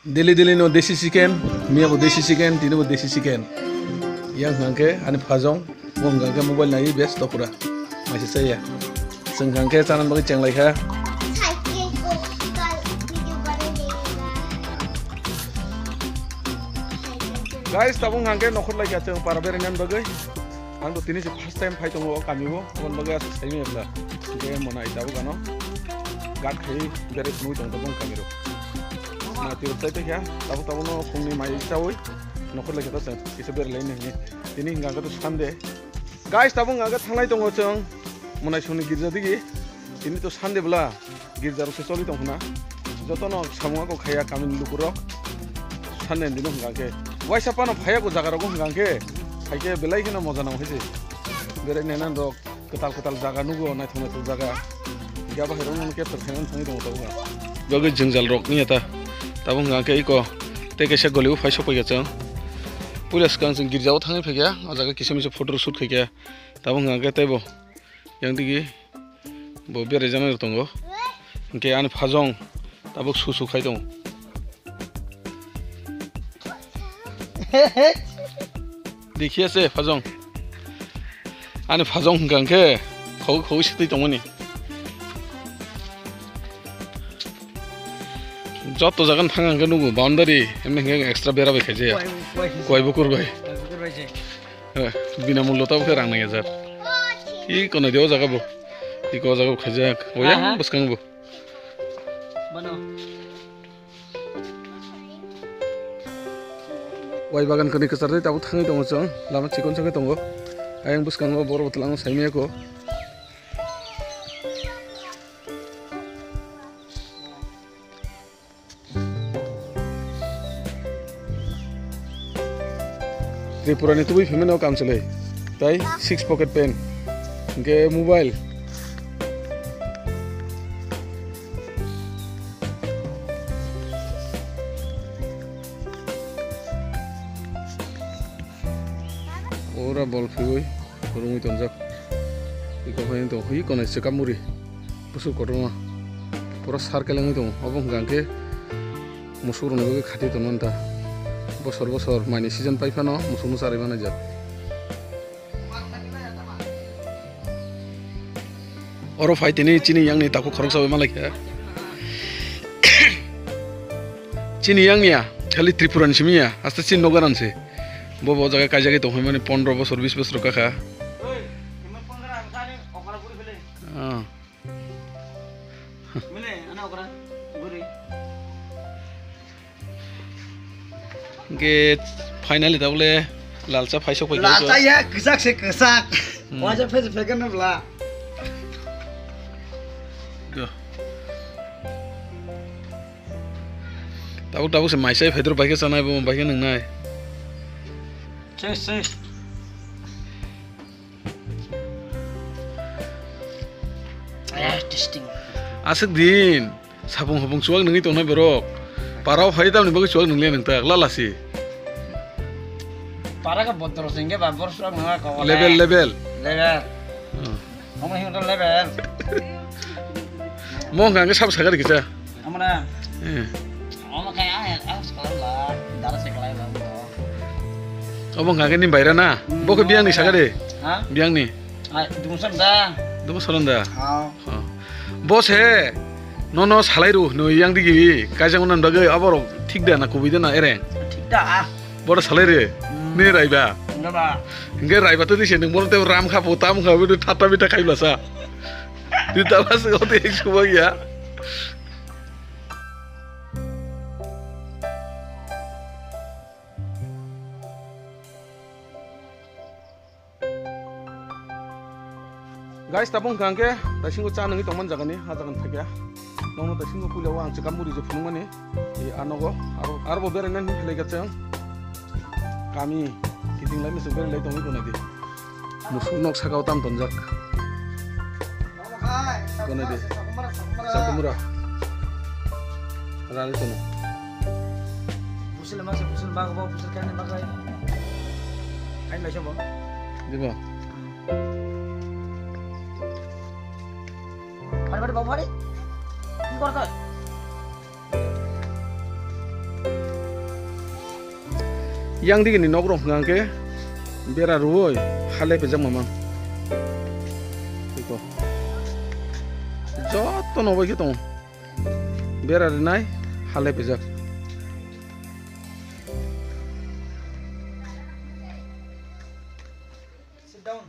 Daily daily no desi chicken, mia bo desi chicken, tino bo desi chicken. Yang ngangke ani phajong, mo ngangke mobile nai best to pura. Masih saya. Seng ngangke canan bagi ceng lai kha. Guys, tabung ngangke nokor lagi aceng para berengan bagai. Ang to tini first time fight ngo kami bo, kon bagai asa sai mebla. Ke mona itabu kano. Gat khai bere mui tong tabung kami ro. Nah, tiap saya ya, tahu no kungni mai cawai, nokor lagi tu saya, kisah berlain ni. Ini nggak tu Sunday. Guys, tahu nggak thanglai tong oceng, mana suni girja digi. Ini tu Sunday bela, girja rusak soli tong na. Joto no semua ko kaya kami lukurok. Sunday ni no nggak ke. Wai siapa no kaya ko jaga roko nggak ke. Kaya belai kena mau jangan hiji. Beri nenan rok ketal jaga nugo, naik thong tu jaga. Gak apa heron ke terkenan thongi tong tahu nggak. Gak jengjal rok ni ya Tabung ngangke iko teke se goliu faisok pagi cang pulas kang ceng girjau tangi pagi ajaga kisah misal foto shoot kaya tabung ngangke tebo yang tinggi bo biar jangan tunggu ngke ane phajong tabuk susu khai dong देखिए से phajong ane phajong ngangke kau sih tu ni Joto jagan tangan nunggu boundary, emang extra bera bekai je ya. Koi bukur bai. Bina mulut tahu kerang nanya jar. Iko na dia jaga bu. Iko jaga kerja. Oh ya, buskang bu. Mana? Koi bagan kini kesar deh, tahu tangi tunggu cang. Lama cikon cang tunggu. Ayang buskang bu baru betulang saya ni aku. Tripura itu भी famous काम चले, ताई 6 pocket pen, के mobile, ओरा ball फिर रुंगी तंजक, eco भाई तो हुई कौन ऐसे काम मुरी, पुसु करूँगा, पूरा सार के लंगी तो, अब हम गांके मुसुर नगे खाती तो नंटा बसर माइनि सीजन पाइफानो मुसु मुसारि माने जा अरो फाइटिनि चिनि यांनि ताको खरक साबे मालाय चिनि यांनिया खाली त्रिपुरानि सिमिया आस्ते चिन नगरानसे बबो जागा काजागे तो माने 15 बছর 20 बছर काखा के फाइनली दावले लालचा फाइसो पै लालचा या गसाक से गसाक वाजा फेज फेगन बला ताबु से माइसाय फेदर बाइके जानाय बो बाइके नंनाय से आया टेस्टिंग आसक दिन साबुं हबुं सुवाग नंगि तोनाय बरक पाराव फाइ दामनि बगे सुवाग नंले नंता लालासि para ka botor singge babor surak nanga kawale level amna hiyo level mo ngangge sab sagar kita amna amna kaya sekolah lah dara sekolah lah obong ngangge ni bayra na boko biang ni sagare ha biang ni dumusan da ha bos he no salai ru no yang digi kajang unan bagai aboro thik da na kubida na ereng thik da bora salai re ni raiba enggak ba nge raiba tu dise neng mono te ram kha potam kha bidu thata bita khaibla sa di tawas ote ek suba ya guys tabung kangke tasingo cha nangi tongman jagani ha jagan thakya nono tasingo pulewa ang chikam muri je phunumani e anogo aro bo bere nan hilega chang kami kiting lai mesu bere lai tongi konadi musu nok sakau tam tonjak konadi sakumura rali tono pusil mas pusil bag ba pusil kan bagay ay mai siya ba diba Mari bawa mari. Ini korek. yang di ni nogrong ngangke bera ruoi hale pejang mamang iko joto no bagi tong bera renai hale pejak Sit down.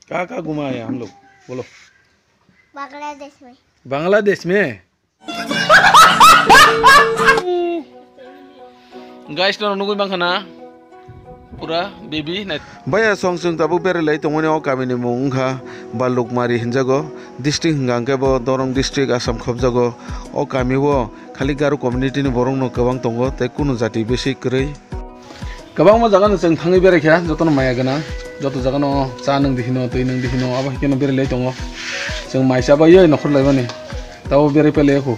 कहाँ कहाँ घुमा है हम लोग बोलो बांग्लादेश में बांग्लादेश में guys ना नुगुई बांखाना पूरा बेबी ना भैया सॉन्ग सुन तबु बेरे लाई तो मने ओ कामिनी मुंगा बालुकमारी हिंजागो डिस्ट्रिक्ट हिंगांके बो दरंग डिस्ट्रिक्ट आसाम खबजागो ओ कामी वो खाली गारो कम्युनिटी नि बरंग नो गोबां दंगो तै कुनु जाति बेसि करै गोबां मा जागा जों थाङै बेरायखाया जतन माया गोना जत जागा न चा नों दिहिनो तै नों दिहिनो आबा हिकेनो बेरे लाई दंगो जों माइसा बायै नखर लायबानि ताव बेरे पेलेखौ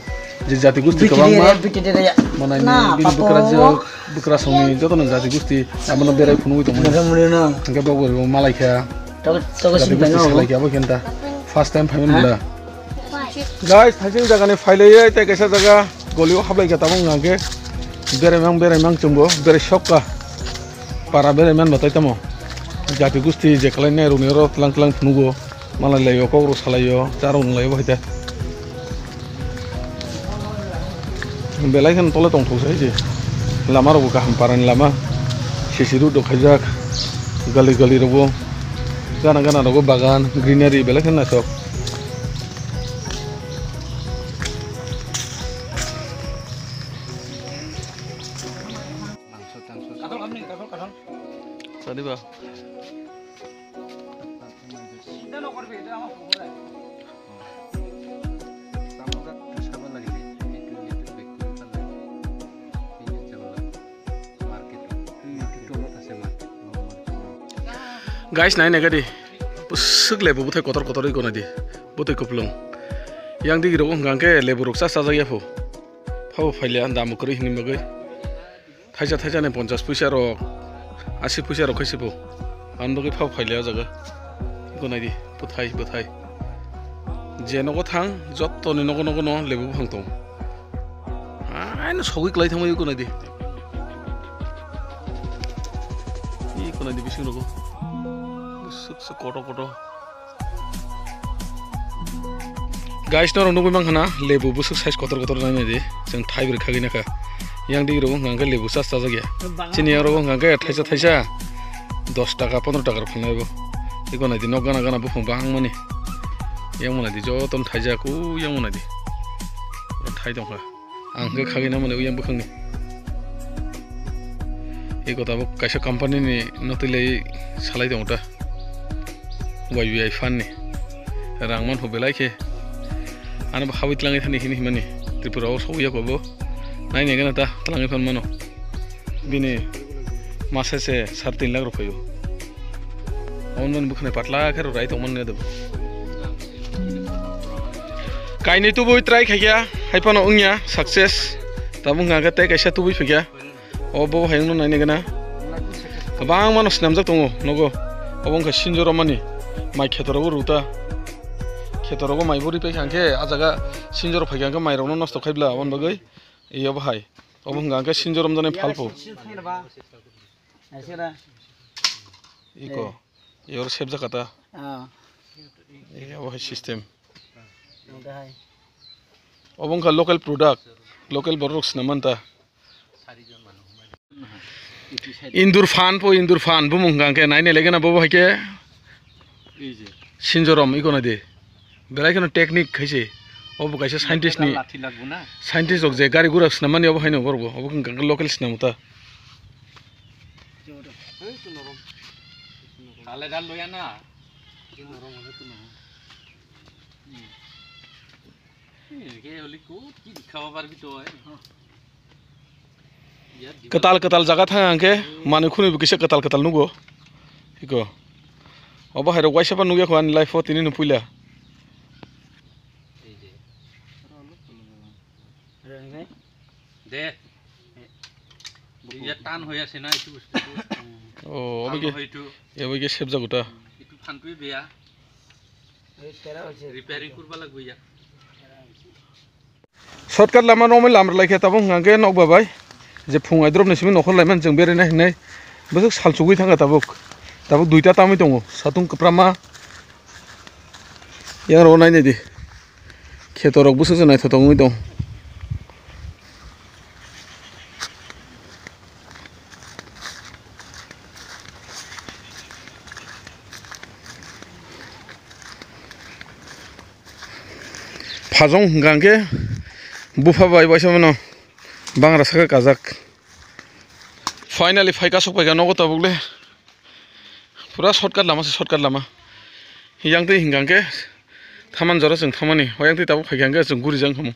जे जाति गुस्ति गोबां मा मनायनि बिनि बुक्रा संनि जतन जाति गुस्ति आमनो बेराय फुनुइ दंमोन हांगे बावो मालायखाया जाति गुस्ति सालायखाया बो केनता फर्स्ट टाइम फाइमेन होला गाइस थाइजों जागानि फाइलायै तै कैसा जागा गलियाव हाबलायगा ताबो नागे बेरायमां जोंबो बेराय सकका para bere man batai tamo jati gusti je kalai ne runi ro tlang pnugo malai layo ko ro salayo charong layo bahita belai kan tole tong thosai je lama ro ka hamparan lama sisiru do khajak gali gali ro gana ro bagan greenery belai kan na sok Tadi ba? Guys, naik negadi, pusuk lebu butai kotor ikon adi, butai kuplung. Yang di giro ngangke lebu ruksa saja ya fu, pau failan damu keri hingin bagai. Thaja ne 50 paisa rok 80 paisa rok kaisibo andogi pau failaya jaga ikonai di buthai jenogo thang jotto ni nogo no lebu phangtong ai no sogi klai thangmai ikonai di bising rogo suk koto guys no nungui manghana lebu busuk size kotor nai di jeng thai bir khagina ka yang di rogo ngangke lebu sasta jagya chini rogo ngangke thaisa 10 taka 15 taka phanaibo ikonai di nok gana bufung bang mani yang mona di joton thaija ku yang mona di thai dongha angke khagina mane yang bukhangni ikota bo kaisa company ni notilei salai dongta YBI fan ni rangman hobelai ke ana bahawit langai thani hini mani tripura o soya ko bo nai ne gana ta talangi fan mano bini mase se 3.5 lakh rupiah onman bukhne patla khero rai to man ne debo kaini tu boi try khagya haipano ungya success tabung ngaga te kaisa tu boi phagya o bo hayung no nai ne gana kabang manos namjak tongo nogo obong kha sinjoro mani mai khetoro ruta khetoro mai buri pe khangke ajaga sinjoro phagya mai rono nosto khaibla on bagai iyo bahai obong ngangke sinjorom jane phalpo iko yor sep jakata iya bahai system obong kha local product local borok snamanta indur fan bumung ngangke naine legena bobo haike sinjorom iko na de belai kono technique khaise obo kaisa scientist ni scientist ok je gari gura snamani obo haino borbo obo kan local snamuta kale dal loya na ke oli ko ki khawa parbi to ketal jaga thangke manu khuni bukise ketal nugo iko obo hairo waisa pa nuge khwan life tini nu puila de iya tan hoya sena itu oh obi ke sep jaguta itu phantu beya repairing kurba lagbu ya shortcut lama normal lamr laikhe tabung ngangke nok babai जे फुङाव द्रबनोसैमोन न'खर लायमान जों बेरायनाय हैनाय बेखौ सालचुगै थाङा दाबो दुइटा तामै दङ साथुं कप्रामा यार नायनाय दे खेतरावबो सोजोनाय थाथावै दं फाजं गांके बुफा बाय बायसामोन बांग्रा साखा काजाक फाइनाली फाइका सफायगा नगो ताबुगले पूरा शॉर्टकट लामा हियांते हिंगांके थामान जरा जों थामानि हयांते ताबु फाइगांगे जों गुरिजां हमो